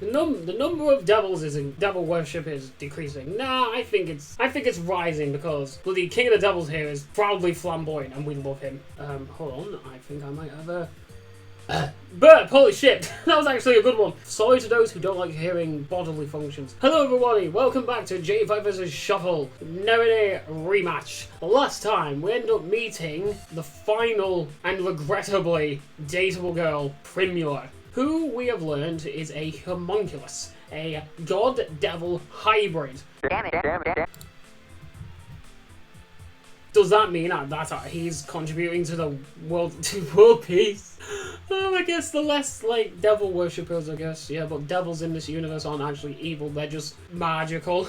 The number of devil worship is decreasing. Nah, I think it's rising because bloody King of the Devils here is proudly flamboyant and we love him. Hold on, I think I might have a burp! Holy shit! That was actually a good one. Sorry to those who don't like hearing bodily functions. Hello everybody, welcome back to J5 vs Shuffle Nerine Rematch. Last time we ended up meeting the final and regrettably dateable girl, Primula, who we have learned is a homunculus, a god-devil hybrid. Does that mean that he's contributing to the world peace? I guess the less like devil worshippers, I guess. Yeah, but devils in this universe aren't actually evil; they're just magical.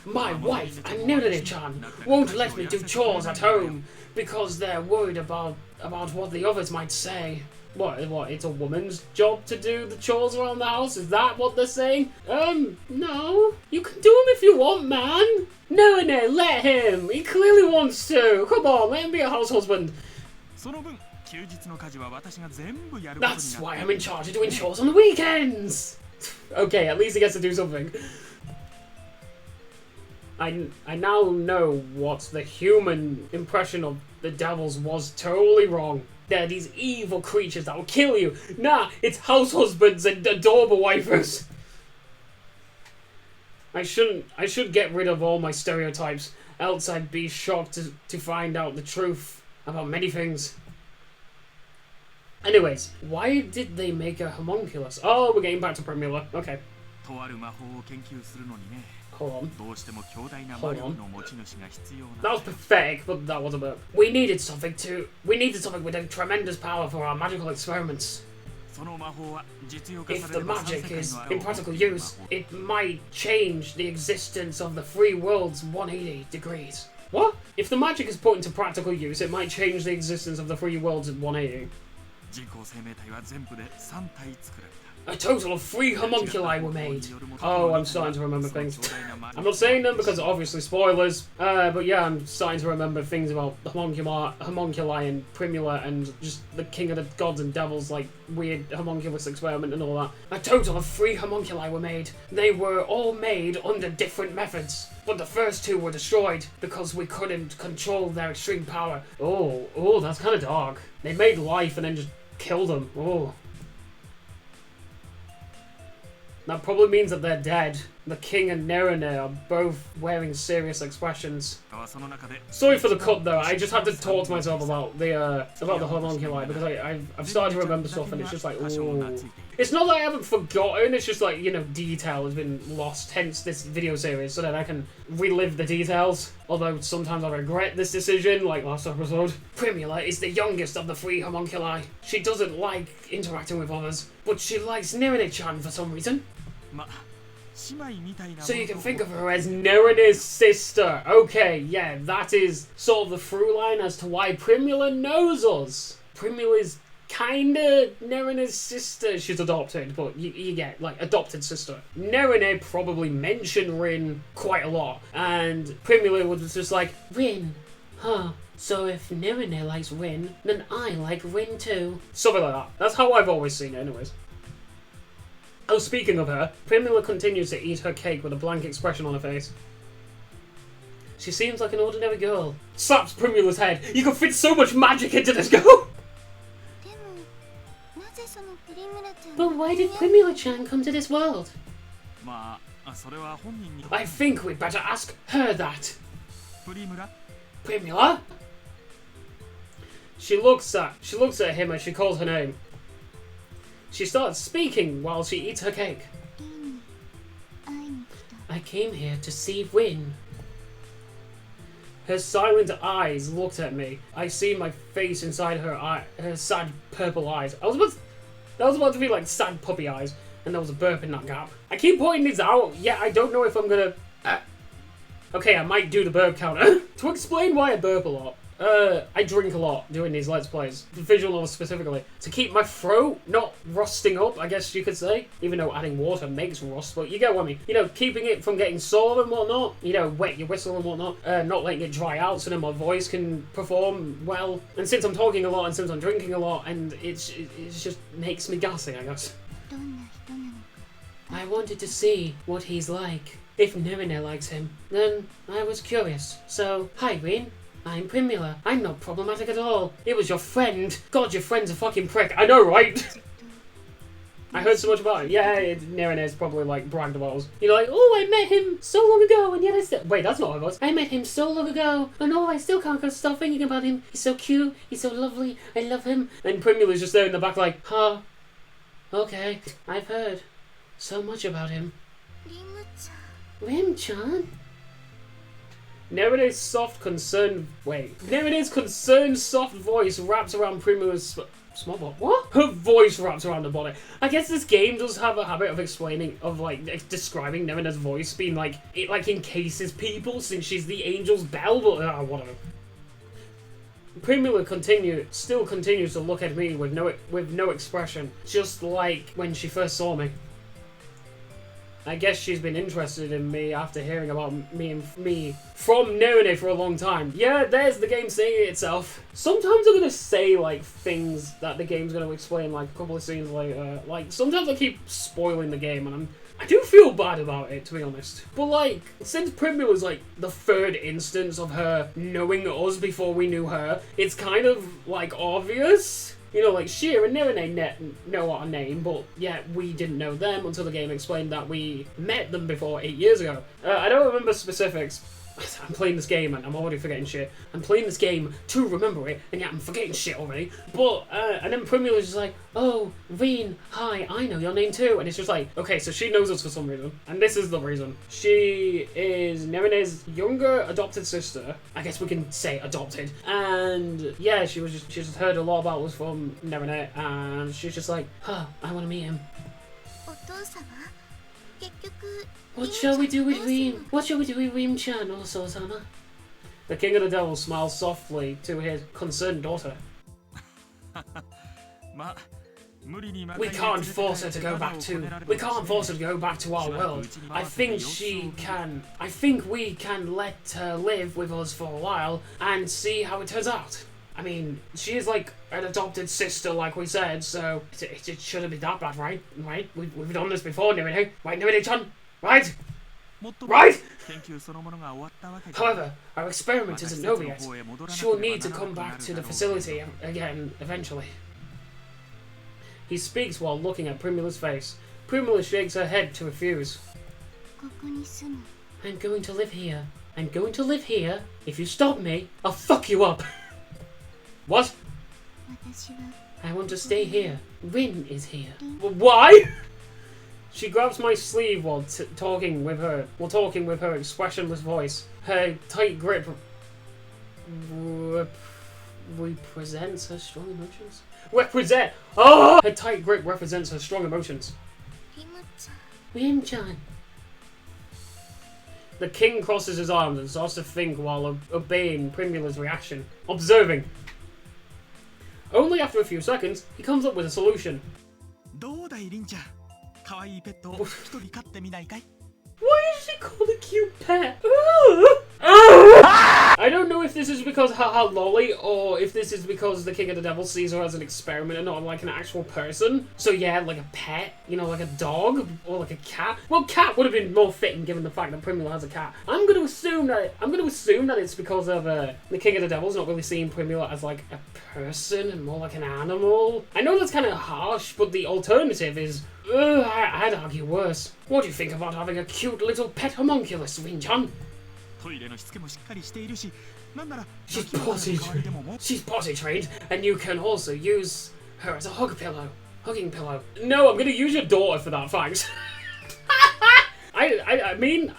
My wife and Nerine-chan won't let me do chores at home because they're worried about what the others might say. What? It's a woman's job to do the chores around the house? Is that what they're saying? No. You can do them if you want, man. No, let him. He clearly wants to. Come on, let him be a house husband. That's why I'm in charge of doing chores on the weekends. Okay, at least he gets to do something. I now know what the human impression of the devils was totally wrong. They're these evil creatures that will kill you. Nah, it's house husbands and adorable wifers. I should get rid of all my stereotypes, else I'd be shocked to find out the truth about many things. Anyways, why did they make a homunculus? Oh, we're getting back to Primula. Okay. Hold on. That was pathetic, but that was a bit. We needed something with a tremendous power for our magical experiments. If the magic is in practical use, it might change the existence of the three worlds 180 degrees. What? If the magic is put into practical use, it might change the existence of the three worlds at 180. A total of 3 homunculi were made. Oh, I'm starting to remember things. I'm not saying them because obviously spoilers, but yeah, I'm starting to remember things about homunculi and Primula and just the King of the Gods and Devils, like weird homunculus experiment and all that. A total of 3 homunculi were made. They were all made under different methods, but the first 2 were destroyed because we couldn't control their extreme power. Oh, that's kind of dark. They made life and then just killed them. Oh. That probably means that they're dead. The King and Nerine are both wearing serious expressions. Sorry for the cut though, I just had to talk to myself about the homunculi because I've started to remember stuff and it's just like, ooh. It's not that I haven't forgotten, it's just like, you know, detail has been lost, hence this video series, so that I can relive the details. Although sometimes I regret this decision, like last episode. Primula is the youngest of the 3 homunculi. She doesn't like interacting with others, but she likes Nerine-chan for some reason. So you can think of her as Nerine's sister. Okay, yeah, that is sort of the through line as to why Primula knows us. Primula's kinda Nerine's sister. She's adopted, but you get, like, adopted sister. Nerine probably mentioned Rin quite a lot, and Primula was just like, Rin, huh? So if Nerine likes Rin, then I like Rin too. Something like that. That's how I've always seen it, anyways. Oh, speaking of her, Primula continues to eat her cake with a blank expression on her face. She seems like an ordinary girl. Slaps Primula's head. You can fit so much magic into this girl! But why did Primula-chan come to this world? I think we'd better ask her that. Primula? She looks at him as she calls her name. She starts speaking while she eats her cake. I came here to see Rin. Her silent eyes looked at me. I see my face inside her sad purple eyes. That was about to be like sad puppy eyes, and there was a burp in that gap. I keep pointing these out, yet I don't know if I'm gonna... Okay, I might do the burp counter. To explain why I burp a lot, I drink a lot doing these Let's Plays, visual novels specifically, to keep my throat not rusting up, I guess you could say. Even though adding water makes rust, but you get what I mean. You know, keeping it from getting sore and whatnot, you know, wet your whistle and whatnot, not letting it dry out so then my voice can perform well. And since I'm talking a lot and since I'm drinking a lot, and it just makes me gassy, I guess. I wanted to see what he's like. If Nerine likes him, then I was curious. So, hi, Rin. I'm Primula. I'm not problematic at all. It was your friend. God, your friend's a fucking prick. I know, right? I heard so much about it. Yeah, Nerine's probably like bragged about us. You're like, oh, I met him so long ago, and yet I still... Wait, that's not how it was. I met him so long ago, and oh, I still can't stop thinking about him. He's so cute. He's so lovely. I love him. And Primula's just there in the back like, huh? Okay, I've heard so much about him. Rim-chan? Nerine's concerned, soft voice wraps around Primula's small body. What? Her voice wraps around the body. I guess this game does have a habit of explaining, of like describing Nerine's voice being like it like encases people since she's the angel's bell, but whatever. Primula still continues to look at me with no expression, just like when she first saw me. I guess she's been interested in me after hearing about me from Nerine for a long time. Yeah, there's the game saying it itself. Sometimes I'm gonna say like things that the game's gonna explain like a couple of scenes later. Like sometimes I keep spoiling the game and I do feel bad about it, to be honest. But like, since Primula was like the third instance of her knowing us before we knew her, it's kind of like obvious. You know, like, Sheer and Nerine know our name, but yet we didn't know them until the game explained that we met them before 8 years ago. I don't remember specifics. I'm playing this game and I'm already forgetting shit. I'm playing this game to remember it, and yet I'm forgetting shit already. But, and then Primula's just like, oh, Reen, hi, I know your name too. And it's just like, okay, so she knows us for some reason. And this is the reason. She is Nerine's younger adopted sister. I guess we can say adopted. And yeah, she just heard a lot about us from Nerine, and she's just like, huh, I want to meet him. What shall we do with Reem? What shall we do with Reem-chan, also-sama? The King of the Devils smiles softly to his concerned daughter. We can't force her to go back to... We can't force her to go back to our world. I think we can let her live with us for a while and see how it turns out. I mean, she is like an adopted sister, like we said, so it shouldn't be that bad, right? Right? We've done this before, Nerine. Right, Nerine-chan? Right? Right? However, our experiment isn't over yet. She'll need to come back to the facility again, eventually. He speaks while looking at Primula's face. Primula shakes her head to refuse. I'm going to live here. I'm going to live here. If you stop me, I'll fuck you up. What? I want to stay here. Rin is here. Why? She grabs my sleeve while talking with her expressionless voice. Her tight grip represents her strong emotions. Her tight grip represents her strong emotions. Rim-chan. The king crosses his arms and starts to think while obeying Primula's reaction. Observing. Only after a few seconds, he comes up with a solution. Why is she called a cute pet? I don't know if this is because haha lolly or if this is because the King of the Devil sees her as an experiment and not like an actual person. So yeah, like a pet, you know, like a dog or like a cat. Well, cat would have been more fitting given the fact that Primula has a cat. I'm going to assume that it's because of the King of the Devil's not really seeing Primula as like a person and more like an animal. I know that's kind of harsh, but the alternative is I'd argue worse. What do you think about having a cute little pet homunculus, Rin-chan? She's potty trained, and you can also use her as a hugging pillow. No, I'm gonna use your daughter for that, thanks. I mean,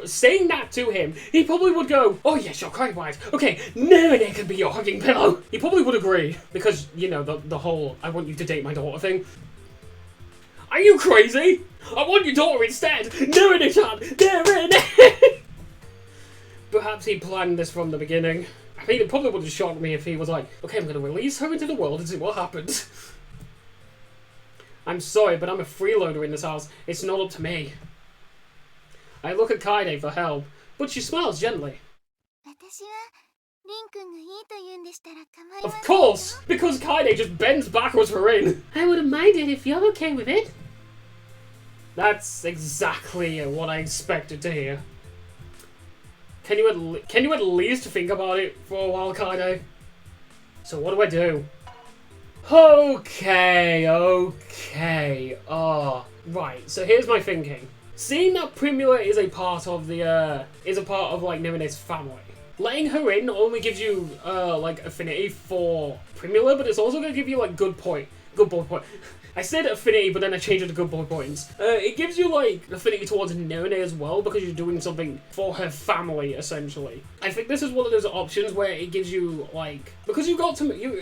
saying that to him, he probably would go, oh yes, you're quite right. Okay, Nerine can be your hugging pillow. He probably would agree, because, you know, the whole I want you to date my daughter thing. Are you crazy? I want your daughter instead! Nerine-chan! Nerine! Perhaps he planned this from the beginning. I I mean, it probably would have shocked me if he was like, okay, I'm going to release her into the world and see what happens. I'm sorry, but I'm a freeloader in this house. It's not up to me. I look at Kaide for help, but she smiles gently. Of course! Because Kaide just bends backwards for Rin. I wouldn't mind it if you're okay with it. That's exactly what I expected to hear. Can you at least think about it for a while, Kaide? So what do? Okay. Right, so here's my thinking. Seeing that Primula is a part of like Nerine's family, letting her in not only gives you like affinity for Primula, but it's also gonna give you like good boy point. I said affinity, but then I changed it to good boy points. It gives you like affinity towards Nerine as well because you're doing something for her family essentially. I think this is one of those options where it gives you like, because you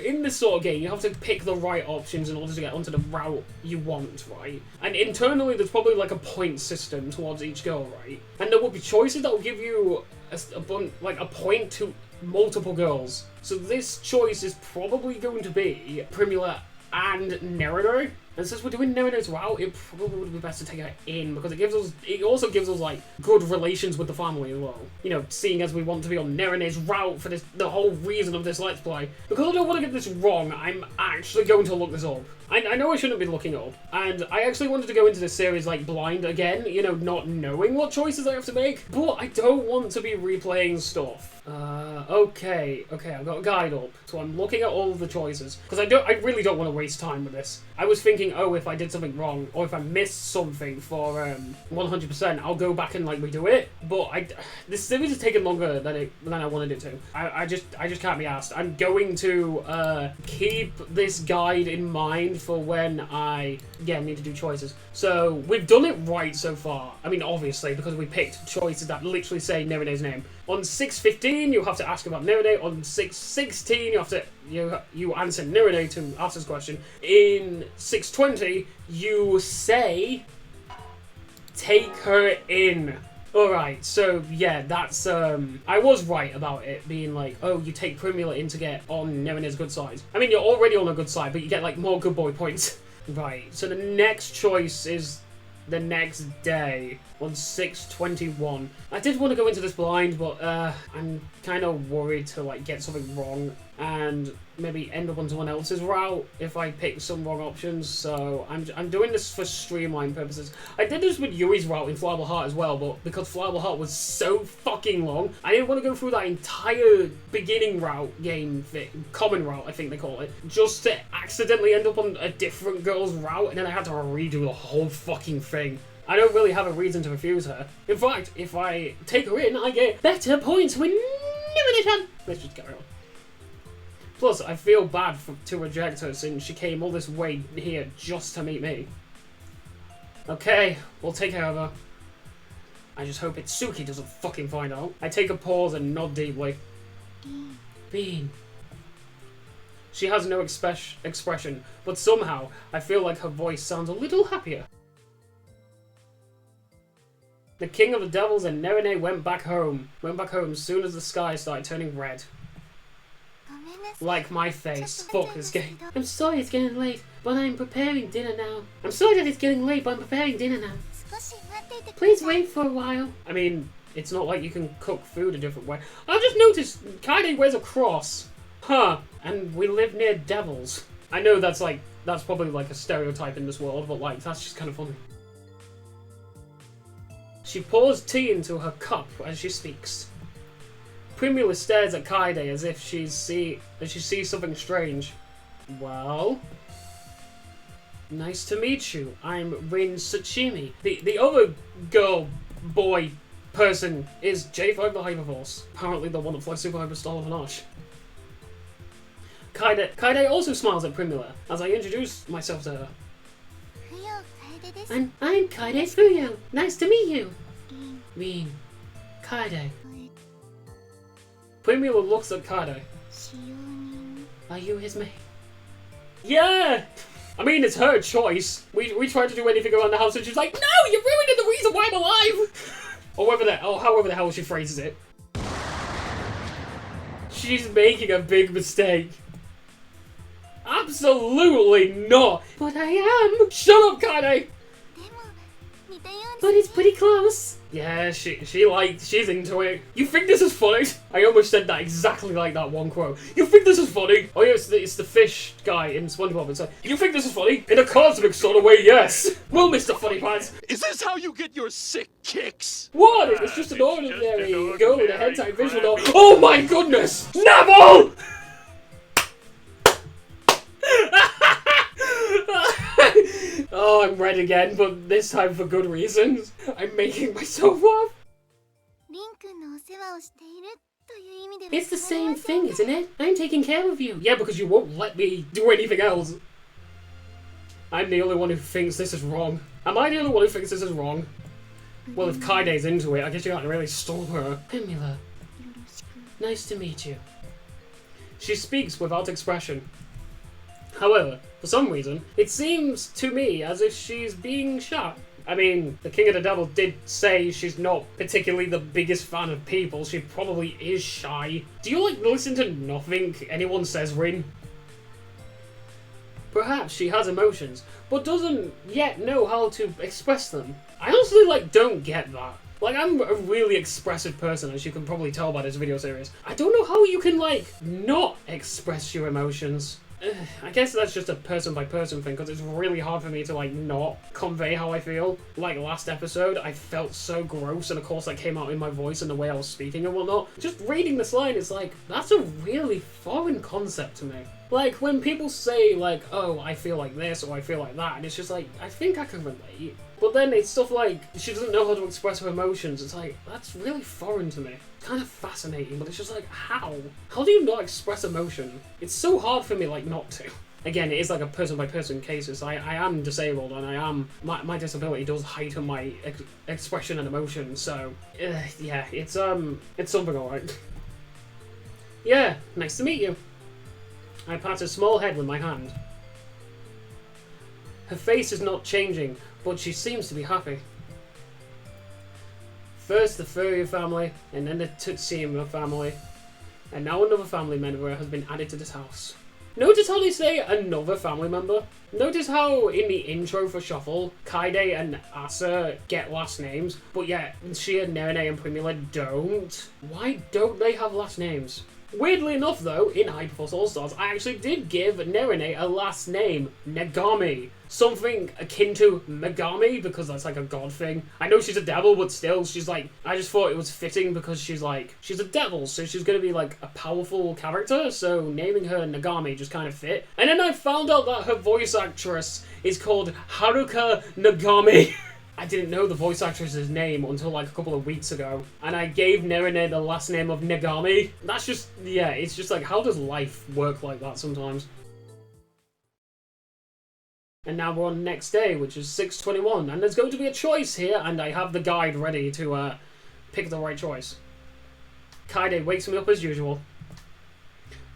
in this sort of game you have to pick the right options in order to get onto the route you want, right? And internally there's probably like a point system towards each girl, right? And there will be choices that will give you a point to multiple girls. So this choice is probably going to be Primula and Nerine. And since we're doing Nerine's route, it probably would be best to take her in because it also gives us like good relations with the family as well. You know, seeing as we want to be on Nerine's route for the whole reason of this Let's Play. Because I don't want to get this wrong, I'm actually going to look this up. I know I shouldn't be looking up, and I actually wanted to go into this series like blind again, you know, not knowing what choices I have to make, but I don't want to be replaying stuff. Okay, I've got a guide up, so I'm looking at all of the choices, because I really don't want to waste time with this. I was thinking, oh, if I did something wrong, or if I missed something for 100%, I'll go back and like redo it, but this series has taken longer than I wanted it to. I just can't be asked. I'm going to keep this guide in mind for when I need to do choices. So we've done it right so far. I mean, obviously, because we picked choices that literally say Nerine's name. On 6:15, you have to ask about Nerine. On 6:16, you have to you answer Nerine to ask this question. In 6:20, you say take her in. Alright, so yeah, that's I was right about it being like, oh, you take Primula in to get on Nerine's good side. I mean, you're already on a good side, but you get like more good boy points. Right, so the next choice is the next day on 6:21. I did want to go into this blind, but I'm kind of worried to like get something wrong and maybe end up on someone else's route if I pick some wrong options. So I'm doing this for streamline purposes. I did this with Yui's route in Flyable Heart as well, but because Flyable Heart was so fucking long, I didn't want to go through that entire beginning route game thing, common route I think they call it, just to accidentally end up on a different girl's route, and then I had to redo the whole fucking thing. I don't really have a reason to refuse her. In fact, if I take her in, I get better points when Nerine. Let's just carry on. Plus, I feel bad to reject her since she came all this way here just to meet me. Okay, we'll take care of her. I just hope Itsuki doesn't fucking find out. I take a pause and nod deeply. Bean. She has no expression, but somehow I feel like her voice sounds a little happier. The King of the Devils and Nerine went back home as soon as the sky started turning red. Like my face. Fuck this game. I'm sorry it's getting late, but I'm preparing dinner now. I'm sorry that it's getting late, but I'm preparing dinner now. Please wait for a while. I mean, it's not like you can cook food a different way. I've just noticed Kaide wears a cross. Huh. And we live near devils. I know that's probably like a stereotype in this world, but like, that's just kind of funny. She pours tea into her cup as she speaks. Primula stares at Kaide as if she sees something strange. Well, nice to meet you. I'm Rin Tsuchimi. The other girl, boy, person is J5 the Hyperforce. Apparently the one that flies Super Hyper Star Panache. Kaide also smiles at Primula as I introduce myself to her. I'm Kaide Fuyo. Nice to meet you. Rin. Kaide. Primula looks at Kaide. Are you his mate? Yeah! I mean, it's her choice. We tried to do anything around the house and she's like, no, you're ruining the reason why I'm alive! Or however the hell she phrases it. She's making a big mistake. Absolutely not. But I am. Shut up, Kaide. But it's pretty close. Yeah, she's into it. You think this is funny? I almost said that exactly like that one quote. You think this is funny? Oh yeah, it's the fish guy in SpongeBob. It's like, you think this is funny? In a cosmic sort of way, yes. Well, Mr. Funny Pants. Is this how you get your sick kicks? What? It's just an ordinary girl with a hentai visual novel. Oh my goodness! Neville! Oh, I'm red again, but this time for good reasons. I'm making myself laugh. It's the same thing, isn't it? I'm taking care of you. Yeah, because you won't let me do anything else. I'm the only one who thinks this is wrong. Am I the only one who thinks this is wrong? Well, if Kaide's into it, I guess you can't really stall her. Primula. Nice to meet you. She speaks without expression. However, for some reason, it seems to me as if she's being shy. I mean, the King of the Devil did say she's not particularly the biggest fan of people. She probably is shy. Do you, like, listen to nothing anyone says, Rin? Perhaps she has emotions, but doesn't yet know how to express them. I honestly, like, don't get that. Like, I'm a really expressive person, as you can probably tell by this video series. I don't know how you can, like, not express your emotions. I guess that's just a person-by-person thing, because it's really hard for me to, like, not convey how I feel. Like, last episode, I felt so gross, and of course that came out in my voice and the way I was speaking and whatnot. Just reading this line is like, that's a really foreign concept to me. Like, when people say, like, oh, I feel like this, or I feel like that, and it's just like, I think I can relate. But then it's stuff like, she doesn't know how to express her emotions. It's like, that's really foreign to me. Kind of fascinating, but it's just like, how? How do you not express emotion? It's so hard for me, like, not to. Again, it is like a person-by-person case. I am disabled, and I am, my disability does heighten my expression and emotion, so, yeah, it's something alright. Yeah, nice to meet you. I pat her small head with my hand. Her face is not changing, but she seems to be happy. First the furry family, and then the Tutsima family, and now another family member has been added to this house. Notice how they say another family member? Notice how in the intro for Shuffle, Kaide and Asa get last names, but yet she and Nerine and Primula don't? Why don't they have last names? Weirdly enough though, in Hyperforce All-Stars, I actually did give Nerine a last name, Negami. Something akin to Megami, because that's like a god thing. I know she's a devil, but still, she's like, I just thought it was fitting because she's like, she's a devil, so she's gonna be like a powerful character, so naming her Negami just kind of fit. And then I found out that her voice actress is called Haruka Negami. I didn't know the voice actress's name until like a couple of weeks ago, and I gave Nerine the last name of Negami. That's just, yeah, it's just like, how does life work like that sometimes? And now we're on the next day, which is 6:21, and there's going to be a choice here, and I have the guide ready to pick the right choice. Kaide wakes me up as usual.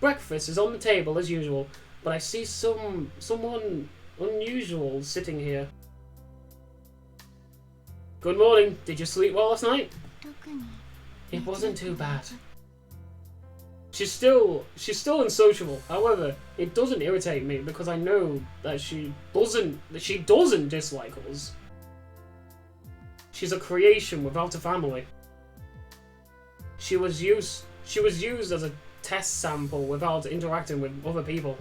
Breakfast is on the table as usual, but I see someone unusual sitting here. Good morning. Did you sleep well last night? It wasn't too bad. She's still unsociable. However, it doesn't irritate me because I know that she doesn't dislike us. She's a creation without a family. She was used as a test sample without interacting with other people.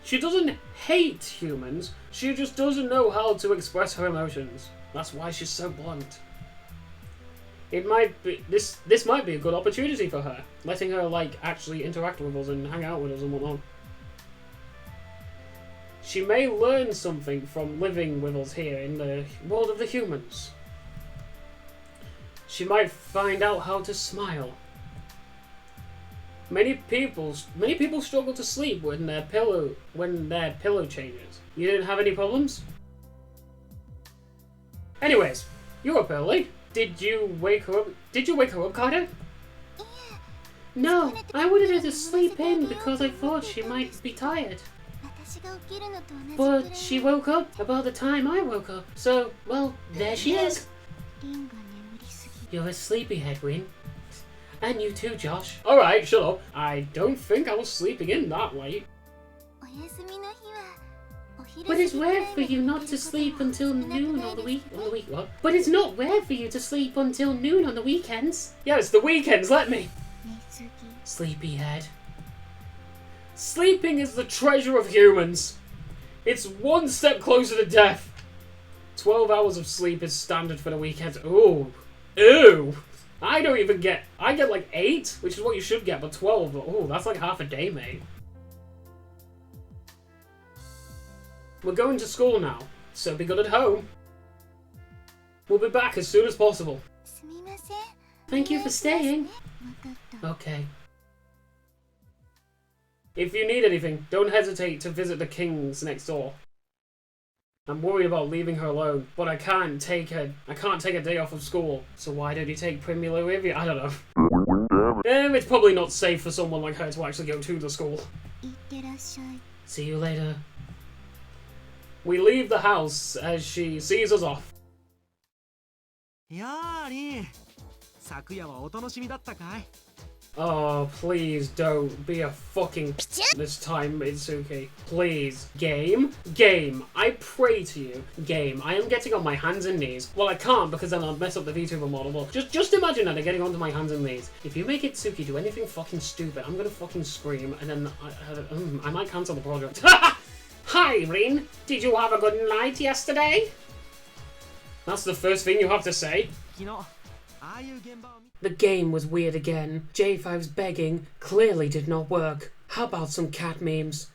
She doesn't hate humans. She just doesn't know how to express her emotions. That's why she's so blunt. It might be this might be a good opportunity for her, letting her like actually interact with us and hang out with us and whatnot. She may learn something from living with us here in the world of the humans. She might find out how to smile. Many people struggle to sleep when their pillow changes. You didn't have any problems? Anyways, you're up early. Did you wake her up, Kaide? No, I wanted her to sleep in because I thought she might be tired. But she woke up about the time I woke up, so, well, there she is. You're a sleepyhead, Rin. And you too, Josh. Alright, shut up. I don't think I was sleeping in that late. But it's rare for you not to sleep until noon on the week. What? But it's not rare for you to sleep until noon on the weekends. Yeah, it's the weekends, let me. Sleepyhead. Sleeping is the treasure of humans. It's one step closer to death. 12 hours of sleep is standard for the weekends. Ooh. Ew. I don't even get... I get like 8, which is what you should get, but 12. Ooh, that's like half a day, mate. We're going to school now, so be good at home. We'll be back as soon as possible. Thank you for staying. Okay. If you need anything, don't hesitate to visit the Kings next door. I'm worried about leaving her alone, but I can't take a day off of school. So why don't you take Primula with you? I don't know. It's probably not safe for someone like her to actually go to the school. See you later. We leave the house as she sees us off. Oh, please don't be a fucking this time, Itsuki. Please. Game? Game. I pray to you. Game. I am getting on my hands and knees. Well, I can't because then I'll mess up the VTuber model. But just imagine that I'm getting onto my hands and knees. If you make Itsuki do anything fucking stupid, I'm gonna fucking scream and then I might cancel the project. Hi, Rin. Did you have a good night yesterday? That's the first thing you have to say. The game was weird again. J5's begging clearly did not work. How about some cat memes?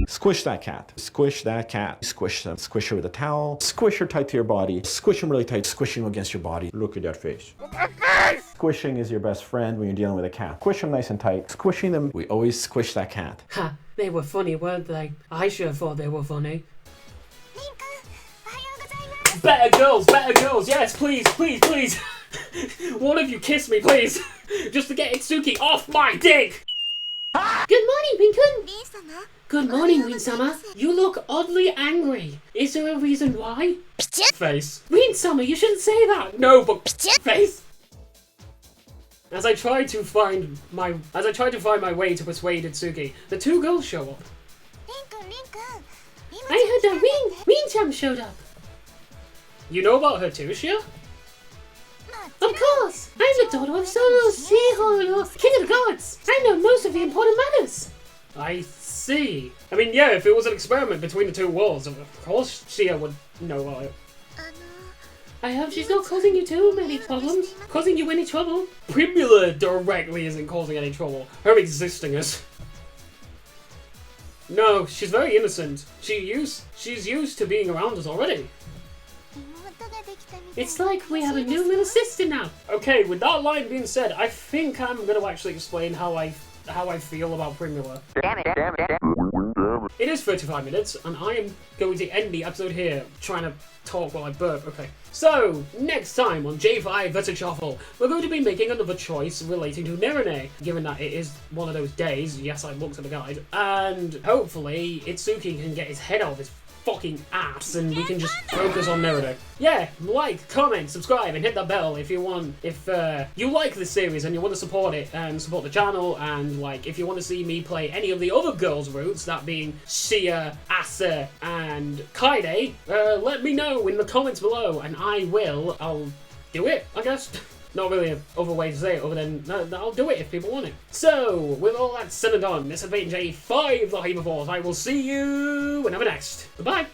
Squish that cat. Squish that cat. Squish them. Squish her with a towel. Squish her tight to your body. Squish them really tight. Squish them against your body. Look at that face. Squishing is your best friend when you're dealing with a cat. Squish them nice and tight. Squishing them, we always squish that cat. Ha, they were funny, weren't they? I sure thought they were funny. Better girls, yes, please, please, please. One of you kiss me, please. Just to get Itsuki off my dick. Good morning, Rin-kun. Good morning, Rin-sama. You look oddly angry. Is there a reason why? Face. Rin-sama, you shouldn't say that. No, but face. As I tried to find my way to persuade Itsuki, the two girls show up. I heard that Rin-chan showed up. You know about her too, Shia? Of course! I'm the daughter of Solo Shihoro, King of the Gods! I know most of the important matters! I see. I mean, yeah, if it was an experiment between the two worlds, of course Shia would know about it. I hope she's not causing you too many problems. Causing you any trouble. Primula directly isn't causing any trouble. Her existing is. No, she's very innocent. She's used to being around us already. It's like we have a new little sister now. Okay, with that line being said, I think I'm going to actually explain how I feel about Primula. It is 35 minutes, and I am going to end the episode here, trying to talk while I burp. Okay. So, next time on J5 vs Shuffle, we're going to be making another choice relating to Nerine, given that it is one of those days. Yes, I looked at the guide. And hopefully, Itsuki can get his head out of his fucking ass and we can just focus on Nerine. Yeah, like, comment, subscribe, and hit that bell if you want. If you like this series and you want to support it and support the channel, and like if you want to see me play any of the other girls' routes, that being Shia, Asa, and Kaide, let me know in the comments below, and I'll do it, I guess. Not really a other way to say it other than I'll do it if people want it. So, with all that said and done, this has been J5 the Hyperforce. I will see you whenever next. Goodbye.